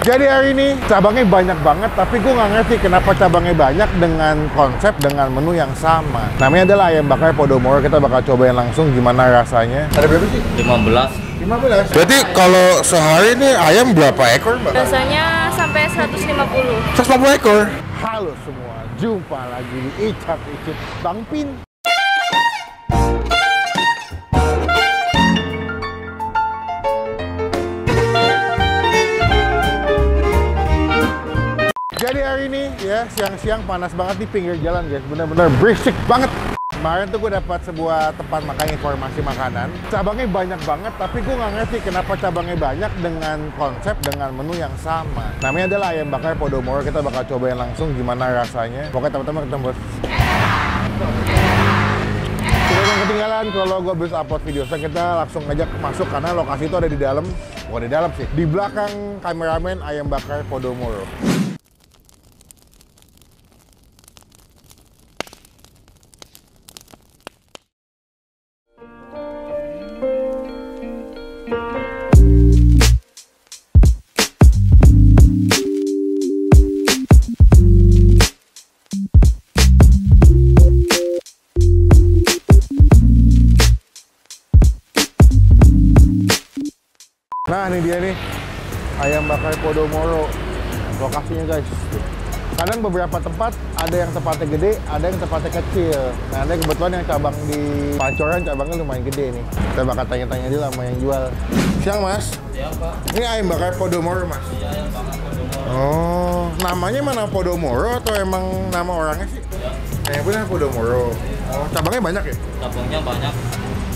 Jadi hari ini cabangnya banyak banget, tapi gue nggak ngerti kenapa cabangnya banyak dengan konsep, dengan menu yang sama. Namanya adalah ayam bakar Podomoro. Kita bakal cobain langsung gimana rasanya. Ada berapa sih? 15. Berarti kalau sehari ini ayam berapa ekor, Mbak? Biasanya sampai 150. 150 ekor. Halo semua, jumpa lagi di Icap Icip Bang Pin. Jadi hari ini ya siang-siang panas banget di pinggir jalan guys, bener-bener berisik banget. Kemarin tuh gue dapat sebuah tempat makan informasi makanan. Cabangnya banyak banget, tapi gue nggak ngerti kenapa cabangnya banyak dengan konsep, dengan menu yang sama. Namanya adalah ayam bakar Podomoro. Kita bakal cobain langsung gimana rasanya. Pokoknya teman-teman kita bos. Tidak yang ketinggalan kalau gue bisa upload video, so kita langsung ngajak masuk karena lokasi itu ada di dalam, bukan di dalam sih, di belakang kameramen ayam bakar Podomoro. Nah ini dia nih, ayam bakar Podomoro. Lokasinya guys. Kadang beberapa tempat ada yang tempatnya gede, ada yang tempatnya kecil. Nah ada kebetulan yang cabang di Pancoran, cabangnya lumayan gede nih. Kita bakal tanya-tanya dulu sama yang jual. Siang mas? Siang pak. Ini ayam bakar Podomoro mas? Iya, ayam bakar Podomoro. Oh, namanya mana Podomoro atau emang nama orangnya sih? Ya. Yang benar Podomoro. Oh, cabangnya banyak ya? Cabangnya banyak.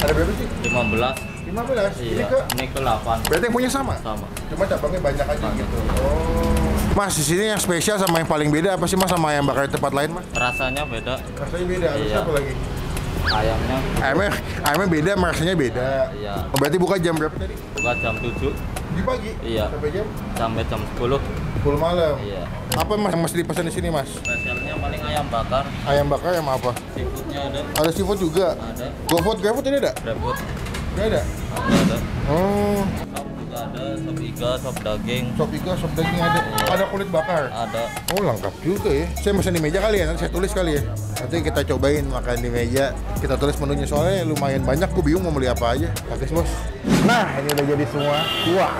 Ada berapa sih? 15. 15? Iya. Ini ke 8. Berarti yang punya sama? Sama. Cuma cabangnya banyak aja gitu. Oh. Mas, di sini yang spesial sama yang paling beda apa sih mas sama ayam bakar di tempat lain mas? Rasanya beda. Rasanya beda, terus Iya. apa lagi? Ayamnya. Ayamnya beda, rasanya beda. Iya. Oh, berarti buka jam berapa tadi? Buka jam 7. Di pagi? Iya. Sampai jam? Sampai jam 10. 10 malam? Iya. Apa mas yang mesti dipesan di sini mas? Spesialnya paling ayam bakar. Ayam bakar yang apa? Seafoodnya ada. Ada seafood juga? Ada. GoFood ini ada? Grabfood. Nggak ada? Ada. Oh, Sop juga ada. Sop iga, sop daging. sop iga, sop daging ada. Iya. Ada kulit bakar? Ada. Oh lengkap juga ya. Saya pesan di meja kali ya, nanti saya tulis kali ya. Nanti kita cobain makan di meja. Kita tulis menunya soalnya lumayan banyak, gue bingung mau beli apa aja. Oke bos. Nah ini udah jadi semua. Wah,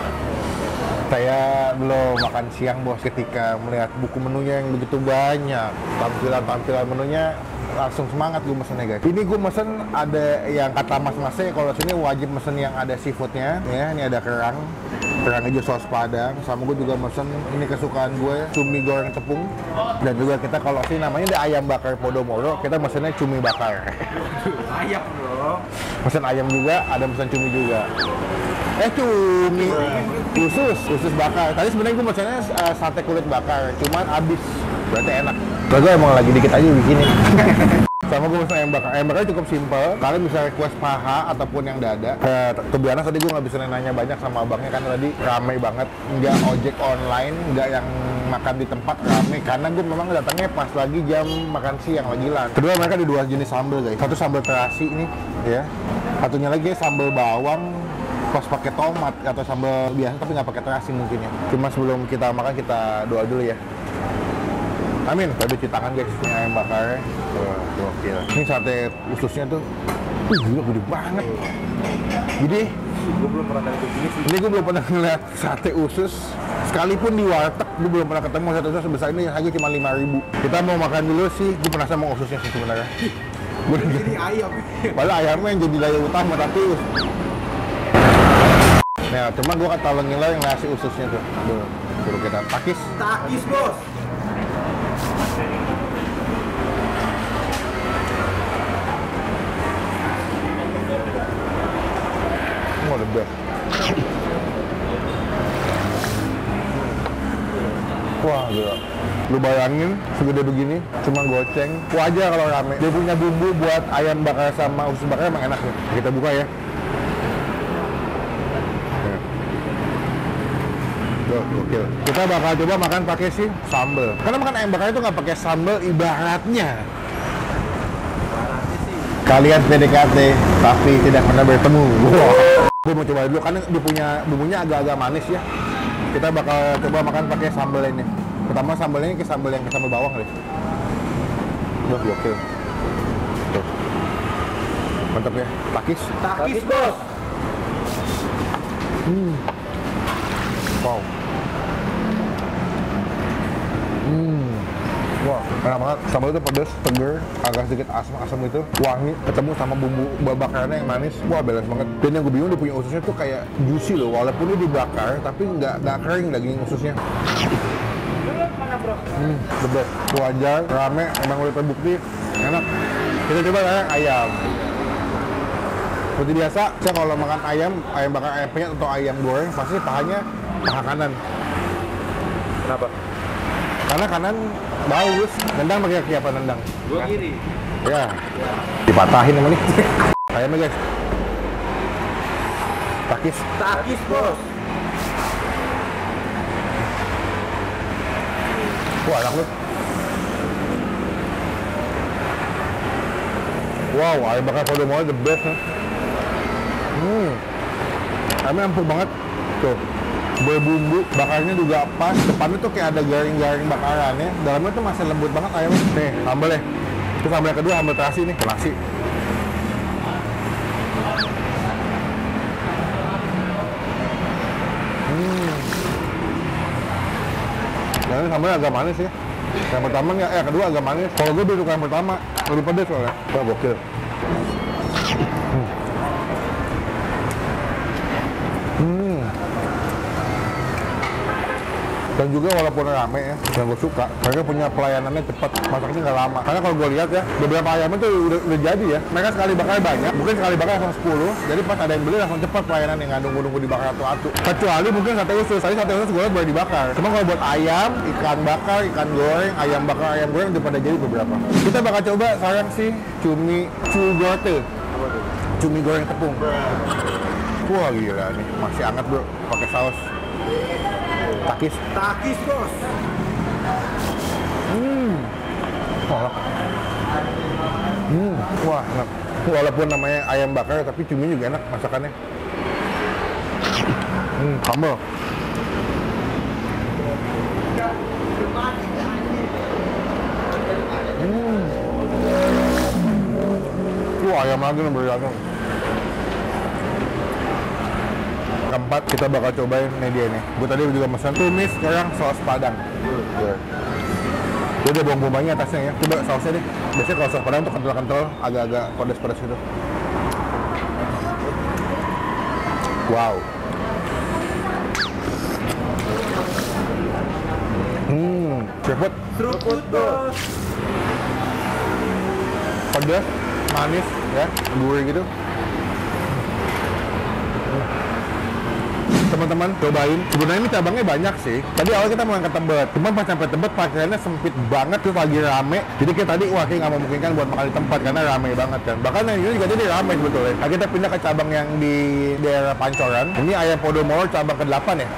saya belum makan siang bos ketika melihat buku menunya yang begitu banyak. Tampilan menunya langsung semangat gue mesennya guys. Ini gue mesen ada yang kata mas-masnya kalau sini wajib mesen yang ada seafoodnya ya. Ini ada kerang hijau saus padang, sama gue juga mesen ini kesukaan gue, cumi goreng tepung. Dan juga kita kalau sini namanya ada ayam bakar Podomoro, kita mesennya cumi bakar. Ayam bro. Mesen ayam juga, ada mesen cumi juga. Cumi usus bakar. Tadi sebenarnya gue mesennya sate kulit bakar, cuman habis. Berarti enak. Kalau gue emang lagi dikit aja begini. Sama gue mesen ayam bakar. Ayam bakar cukup simpel. Kalian bisa request paha ataupun yang dada. Kebiasaan tadi gue nggak bisa nanya banyak sama abangnya karena tadi rame banget. Nggak ojek online, nggak yang makan di tempat rame. Karena gue memang datangnya pas lagi jam makan siang lagi lunch. Kedua mereka ada dua jenis sambal guys. Satu sambal terasi ini, ya. Satunya lagi sambal bawang pas pakai tomat atau sambal biasa tapi nggak pakai terasi mungkin ya. Cuma sebelum kita makan kita doa dulu ya. Amin. Kita cuci tangan guys, ini ayam bakar. Gokil. Ini sate ususnya tuh, gila gede banget. Jadi, Gue belum pernah lihat begini sih. ini gue belum pernah ngeliat sate usus. Sekalipun di warteg, gue belum pernah ketemu sate usus sebesar ini. Harga cuma 5.000. Kita mau makan dulu sih. Gue penasaran sama ususnya sih sebenarnya. Ini ayam. Padahal ayamnya yang jadi daya utama tapi. Nah, cuma gue kan talengin lah yang nasi ususnya tuh. Suruh kita takis. Takis bos. Oh, the best. Wah, gila. Lu bayangin segede begini, cuma goceng. Wajar kalau rame. Dia punya bumbu buat ayam bakar sama usus bakar emang enak nih. Kita buka ya. Oke. Kita bakal coba makan pakai sih sambal. Karena makan ayam bakar itu nggak pakai sambal ibaratnya. Kalian PDKT tapi tidak pernah bertemu. Wow. Gue mau coba dulu karena dia punya bumbunya agak-agak manis ya. Kita bakal coba makan pakai sambal ini. Pertama sambalnya kayak sambal yang sambal bawang kali. Wah, gokil. Tuh. Mantap ya. Takis. Takis bos. Wow. Wah, enak banget. Sambal itu pedas, seger, agak sedikit asam-asam gitu, wangi, ketemu sama bumbu bakarannya yang manis. Wah, balance banget. Dan yang gue bingung dia punya ususnya tuh kayak juicy loh, walaupun dia dibakar, tapi nggak kering daging ususnya. The best. Wajar, rame, emang udah terbukti, enak. Kita coba yang ayam. Seperti biasa, saya kalau makan ayam bakar ayam penyet atau ayam goreng, pasti pahanya paha kanan. Kenapa? Karena kanan bagus, nendang pakai kaki apa nendang? Gua kiri. Ya, dipatahin sama nih. Ayamnya guys. Takis. Takis bos. Wah, enak lu. Wow, ayam bakar Podomoro the best nih. Ayamnya empuk banget. Tuh. Berbumbu, bakarnya juga pas. Depannya tuh kayak ada garing-garing bakarannya. Dalamnya tuh masih lembut banget ayamnya. Nih, sambal ya. Terus sambal yang kedua, sambal terasi nih, nasi. Dan ini sambalnya agak manis ya. Yang pertama kedua agak manis. Kalau gue lebih suka yang pertama, lebih pedas soalnya. Wah, gokil. Dan juga walaupun rame ya, yang gue suka, mereka punya pelayanannya cepat, masaknya nggak lama. Karena kalau gue lihat ya, beberapa ayamnya tuh udah jadi ya. Mereka sekali bakar banyak, mungkin sekali bakar langsung 10, jadi pas ada yang beli langsung cepat pelayanan yang nggak nunggu-nunggu dibakar atu-atu. Kecuali mungkin sate usus, tadi sate usus gue lihat boleh dibakar. Cuma kalau buat ayam, ikan bakar, ikan goreng, ayam bakar, ayam goreng udah pada jadi beberapa. Kita bakal coba sekarang sih cumi cugorte, cumi goreng tepung. Wah gila nih, masih hangat bro, pakai saus. Takis. Takis bos. Wah enak. Walaupun namanya ayam bakar, tapi cumi juga enak masakannya. Sambal. Wah ayam lagi nomor satu. Keempat kita bakal cobain nih dia nih. Gue tadi juga pesan tumis sekarang saus padang. Dia ada bawang bombay atasnya ya. Coba sausnya deh. Biasanya kalau saus padang tuh kental-kental, agak-agak pedas-pedas gitu. Wow. Seruput. Seruput bos. Pedas, manis ya, gurih gitu. Teman-teman cobain. Sebenarnya ini cabangnya banyak sih. Tadi awal kita mau angkat Tebet, cuman pas sampai Tebet parkirannya sempit banget, terus lagi rame. Jadi kita tadi wah kayak nggak memungkinkan buat makan di tempat karena rame banget kan. Bahkan yang ini juga jadi rame sebetulnya. Nah, kita pindah ke cabang yang di daerah Pancoran. Ini ayam Podomoro cabang ke-8 ya.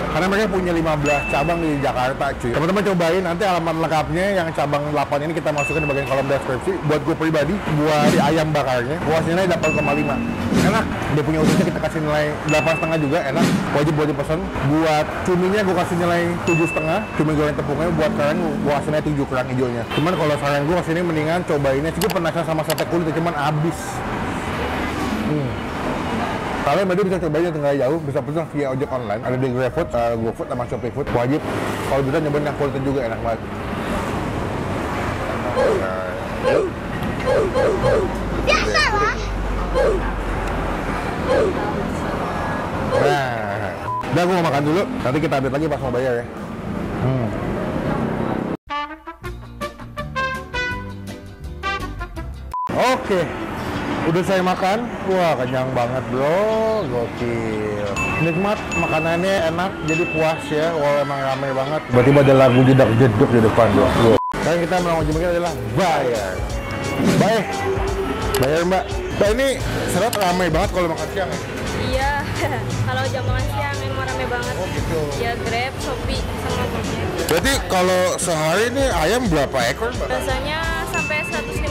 Karena mereka punya 15 cabang di Jakarta cuy. Teman-teman cobain, nanti alamat lengkapnya yang cabang 8 ini kita masukin di bagian kolom deskripsi. Buat gue pribadi, buat di ayam bakarnya, gue kasih nilai 8,5. Enak, dia punya ususnya kita kasih nilai 8,5 juga, enak. Wajib buat dipesan. Buat cuminya gue kasih nilai 7,5. Cumi goreng tepungnya buat kerang gue kasih nilai 7 kerang hijaunya. Cuman kalau saran gue kesini mendingan cobainnya. Gue penasaran sama sate kulit, cuman abis. Kalian bisa cobain yang tinggal jauh, bisa pesan via ojek online. Ada di GrabFood, GoFood, sama Shopee Food. Wajib. Kalau bisa nyobain yang kulit juga enak banget. Nah, udah gue mau makan dulu. Nanti kita update lagi pas mau bayar ya. Oke. Udah saya makan, wah kenyang banget bro, gokil. Nikmat, makanannya enak, jadi puas ya, wah emang ramai banget. Tiba-tiba ada lagu jedak-jeduk di depan bro. Sekarang kita mau jemputnya adalah bayar. Bayar mbak. Mbak ini seret ramai banget kalau makan siang ya? Iya, kalau jam makan siang emang rame banget. Oh gitu. Ya Grab, Shopee, sama Gojek. Berarti kalau sehari ini ayam berapa ekor mbak? Biasanya sampai 150.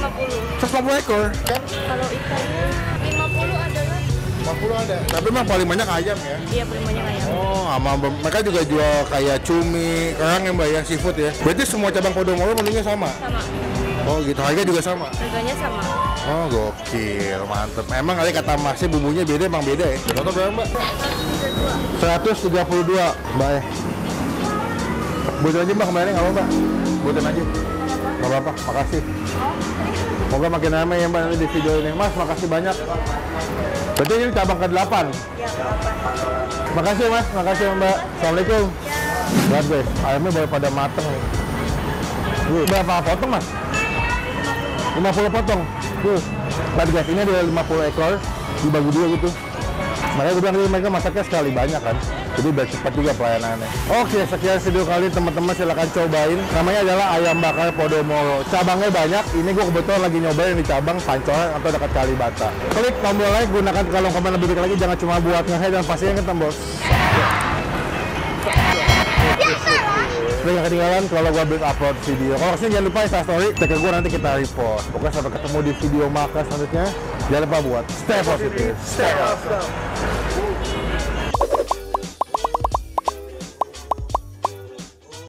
150 ekor kan? Kalau ikannya 50 adalah. 50 ada. Tapi emang paling banyak ayam ya. Iya, paling banyak ayam. Oh, mereka juga jual kayak cumi, kerang ya Mbak ya, seafood ya. Berarti semua cabang Podomoro menunya sama? Sama. Oh gitu, harga juga sama? Harganya sama. Oh gokil, mantep. Emang kali kata masnya bumbunya beda, emang beda ya? Total berapa Mbak? 132 Mbak ya. Buatin aja Mbak kemarin, nggak apa Mbak? Buatin aja. Nggak apa-apa, makasih. Semoga makin ramai ya Mbak nanti di video ini. Mas, makasih banyak. Berarti ini cabang ke-8? Iya, 8. Makasih Mas, makasih Mbak. Assalamualaikum. Lihat guys, ayamnya baru pada mateng nih. Berapa potong Mas? 50 potong. Tuh, lihat guys, ini ada 50 ekor dibagi dua gitu. Makanya gue bilang mereka masaknya sekali banyak kan. Jadi biar cepat juga pelayanannya. Oke, sekian video kali teman-teman, silahkan cobain. Namanya adalah ayam bakar Podomoro. Cabangnya banyak. Ini gue kebetulan lagi nyobain di cabang Pancoran atau dekat Kalibata. Klik tombol like, gunakan kolom komen lebih dekat lagi. Jangan cuma buat nge-like dan pastinya ke tombol. Supaya nggak ketinggalan kalau gue upload video. Kalau kesini jangan lupa instastory, cek ke gue nanti kita repost. Pokoknya sampai ketemu di video makan selanjutnya. Jangan lupa buat stay positive, stay awesome.